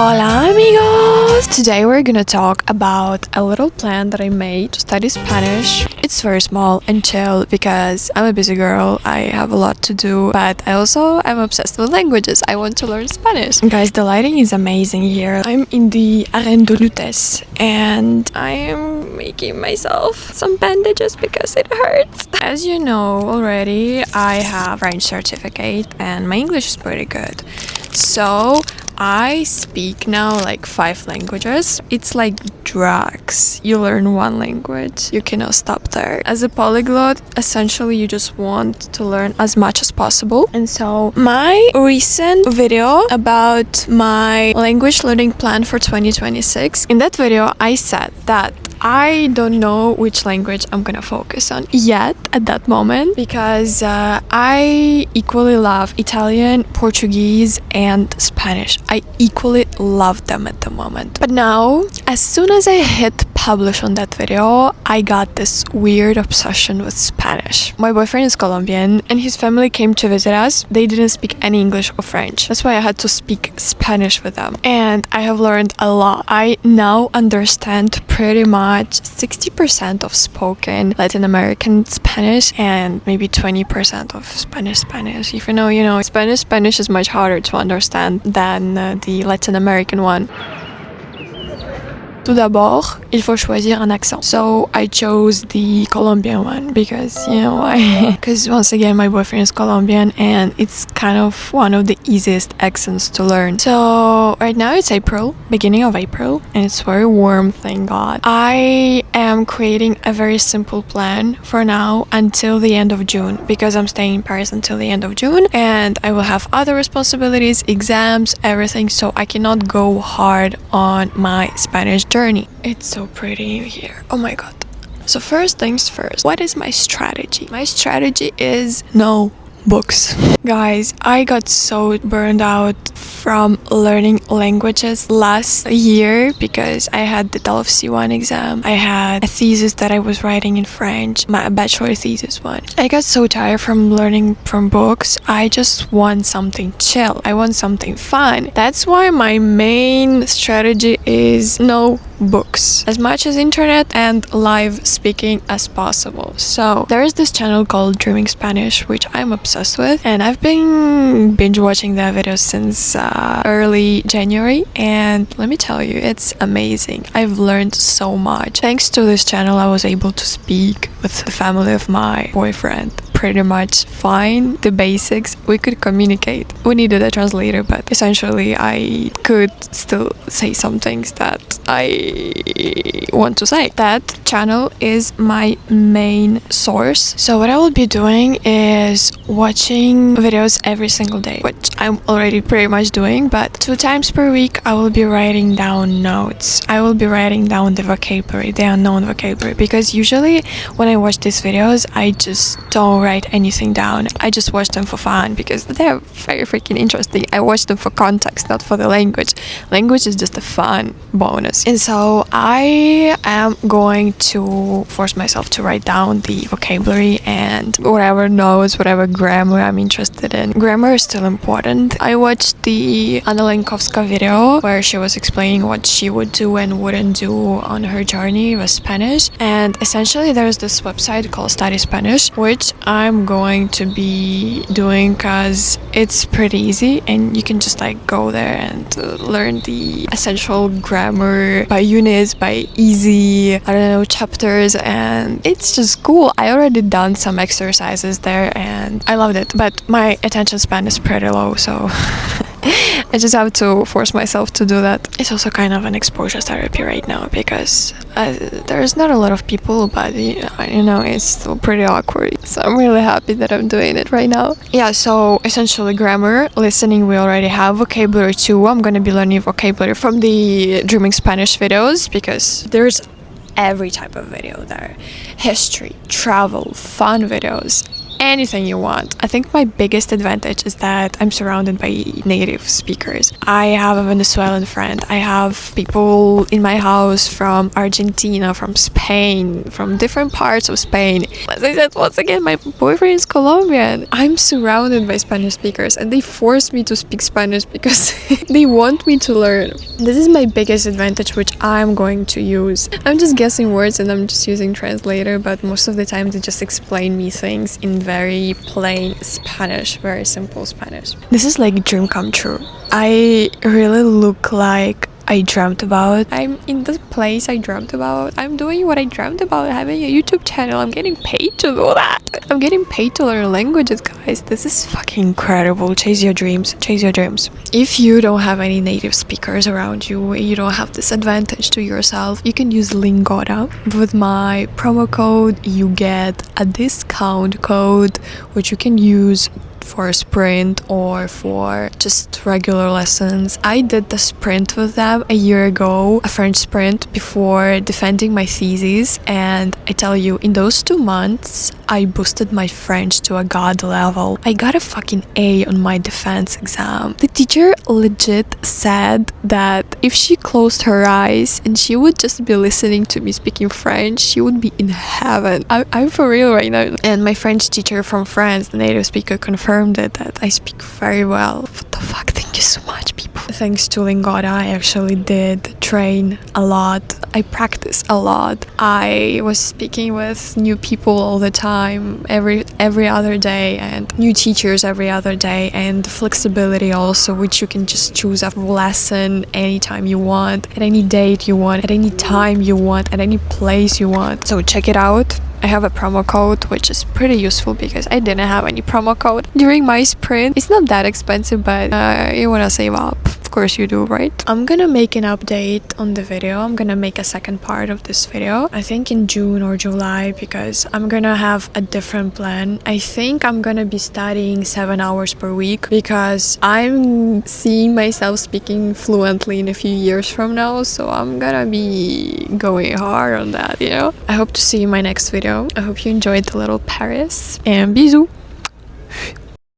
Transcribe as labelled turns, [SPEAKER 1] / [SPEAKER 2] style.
[SPEAKER 1] Hola amigos! Today we're gonna talk about a little plan that I made to study Spanish. It's very small and chill because I'm a busy girl, I have a lot to do, but I also am obsessed with languages. I want to learn Spanish. Guys, the lighting is amazing here. I'm in the Arène de Lutèce and I am making myself some bandages because it hurts. As you know already, I have French certificate and my English is pretty good. So I speak now like 5 languages. It's like drugs. You learn one language, you cannot stop there. As a polyglot, essentially you just want to learn as much as possible. And so my recent video about my language learning plan for 2026, in that video I said that I don't know which language I'm gonna focus on yet at that moment because I equally love Italian, Portuguese, and Spanish. I equally love them at the moment. But now, as soon as I hit publish on that video, I got this weird obsession with Spanish. My boyfriend is Colombian and his family came to visit us. They didn't speak any English or French. That's why I had to speak Spanish with them. And I have learned a lot. I now understand pretty much 60% of spoken Latin American Spanish and maybe 20% of Spanish. If you know, Spanish is much harder to understand than the Latin American one. Tout d'abord, il faut choisir un accent. So I chose the Colombian one because, you know why? Because once again, my boyfriend is Colombian and it's kind of one of the easiest accents to learn. So right now it's April, beginning of April, and it's very warm, thank God. I am creating a very simple plan for now until the end of June because I'm staying in Paris until the end of June and I will have other responsibilities, exams, everything, so I cannot go hard on my Spanish journey. It's so pretty here. Oh my god. So first things first, what is my strategy? My strategy is no books. Guys, I got so burned out from learning languages last year because I had the DELF C1 exam. I had a thesis that I was writing in French, my bachelor thesis one. I got so tired from learning from books. I just want something chill. I want something fun. That's why my main strategy is no books, as much as internet and live speaking as possible. So there is this channel called Dreaming Spanish, which I'm obsessed with, and I've been binge watching their videos since early January, and let me tell you, it's amazing. I've learned so much. Thanks to this channel, I was able to speak with the family of my boyfriend pretty much fine, the basics. We could communicate. We needed a translator, but essentially I could still say some things that I want to say. That channel is my main source. So what I will be doing is watching videos every single day, which I'm already pretty much doing, but 2 times per week I will be writing down notes. I will be writing down the vocabulary, the unknown vocabulary, because usually when I watch these videos, I just don't write anything down. I just watch them for fun because they're very freaking interesting. I watch them for context, not for the language. Language is just a fun bonus. And so I am going to force myself to write down the vocabulary and whatever notes, whatever grammar I'm interested in. Grammar is still important. I watched the Anna Lenkovska video where she was explaining what she would do and wouldn't do on her journey with Spanish. And essentially there's this website called Study Spanish, which I'm going to be doing because it's pretty easy and you can just like go there and learn the essential grammar by units, by easy, I don't know, chapters, and it's just cool. I already done some exercises there and I loved it, but my attention span is pretty low, so I just have to force myself to do that. It's also kind of an exposure therapy right now because there's not a lot of people, but you know, it's still pretty awkward. So I'm really happy that I'm doing it right now. Yeah, so essentially grammar, listening we already have, vocabulary too. I'm gonna be learning vocabulary from the Dreaming Spanish videos because there's every type of video there. History, travel, fun videos, anything you want. I think my biggest advantage is that I'm surrounded by native speakers. I have a Venezuelan friend. I have people in my house from Argentina, from Spain, from different parts of Spain. As I said, once again, my boyfriend is Colombian. I'm surrounded by Spanish speakers and they force me to speak Spanish because they want me to learn. This is my biggest advantage, which I'm going to use. I'm just guessing words and I'm just using translator, but most of the time they just explain me things in very plain Spanish, very simple Spanish. This is like dream come true. I really look like I dreamt about. I'm in the place I dreamt about. I'm doing what I dreamt about, having a YouTube channel. I'm getting paid to do that. I'm getting paid to learn languages, guys. This is fucking incredible. Chase your dreams. Chase your dreams. If you don't have any native speakers around you, you don't have this advantage to yourself, you can use Lingota. With my promo code, you get a discount code, which you can use for a sprint or for just regular lessons. I did the sprint with them a year ago, a French sprint, before defending my thesis, and I tell you, in those 2 months I boosted my French to a god level. I got a fucking A on my defense exam. The teacher legit said that if she closed her eyes and she would just be listening to me speaking French, she would be in heaven. I'm for real right now. And my French teacher from France, the native speaker, confirmed it, that I speak very well. What the fuck? Thank you so much, people. Thanks to Lingota, I actually did train a lot. I practice a lot. I was speaking with new people all the time, every other day, and new teachers every other day, and flexibility also, which you can just choose a lesson anytime you want, at any date you want, at any time you want, at any place you want. So check it out. I have a promo code, which is pretty useful because I didn't have any promo code during my sprint. It's not that expensive, but you wanna save up. Of course you do, right? I'm gonna make an update on the video. I'm gonna make a second part of this video, I think in June or July, because I'm gonna have a different plan. I think I'm gonna be studying 7 hours per week because I'm seeing myself speaking fluently in a few years from now, so I'm gonna be going hard on that, you know? I hope to see you in my next video. I hope you enjoyed the little Paris, and bisous!